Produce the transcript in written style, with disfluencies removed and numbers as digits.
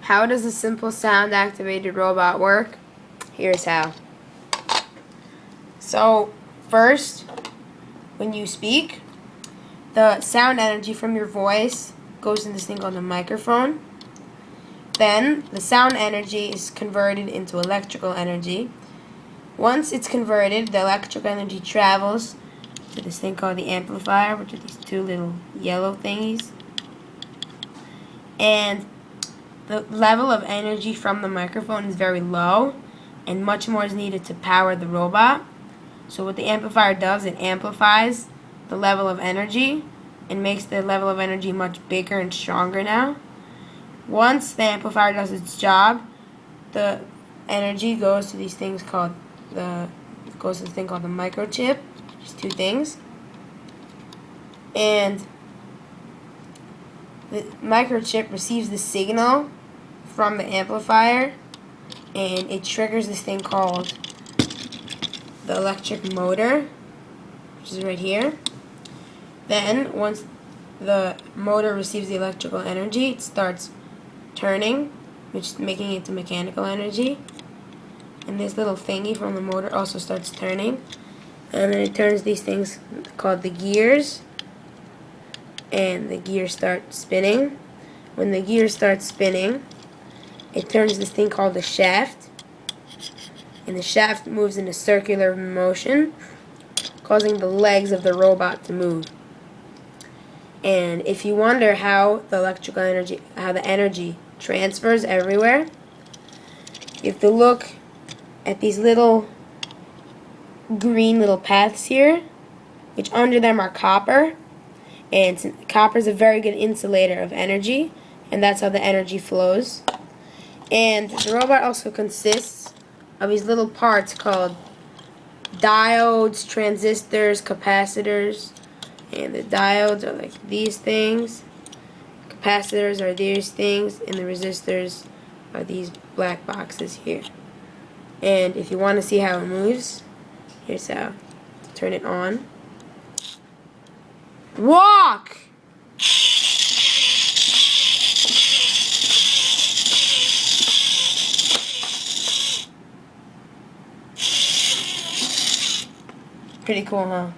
How does a simple sound-activated robot work? Here's how. So, first, when you speak, the sound energy from your voice goes in this thing called a microphone. Then, the sound energy is converted into electrical energy. Once it's converted, the electrical energy travels to this thing called the amplifier, which are these two little yellow thingies. And the level of energy from the microphone is very low, and much more is needed to power the robot. So what the amplifier does, it amplifies the level of energy and makes the level of energy much bigger and stronger now. Once the amplifier does its job, the energy goes to these things called the microchip. These two things. And the microchip receives the signal from the amplifier, and it triggers this thing called the electric motor, which is right here. Then, once the motor receives the electrical energy, it starts turning, which is making it to mechanical energy. And this little thingy from the motor also starts turning. And then it turns these things called the gears. And the gears start spinning. When the gears start spinning, it turns this thing called the shaft. And the shaft moves in a circular motion, causing the legs of the robot to move. And if you wonder how the energy transfers everywhere, you have to look at these little green little paths here, which under them are copper. And copper is a very good insulator of energy, and that's how the energy flows. And the robot also consists of these little parts called diodes, transistors, capacitors. And the diodes are like these things, capacitors are these things, and the resistors are these black boxes here. And if you want to see how it moves, here's how. Turn it on. Walk! Pretty cool, huh?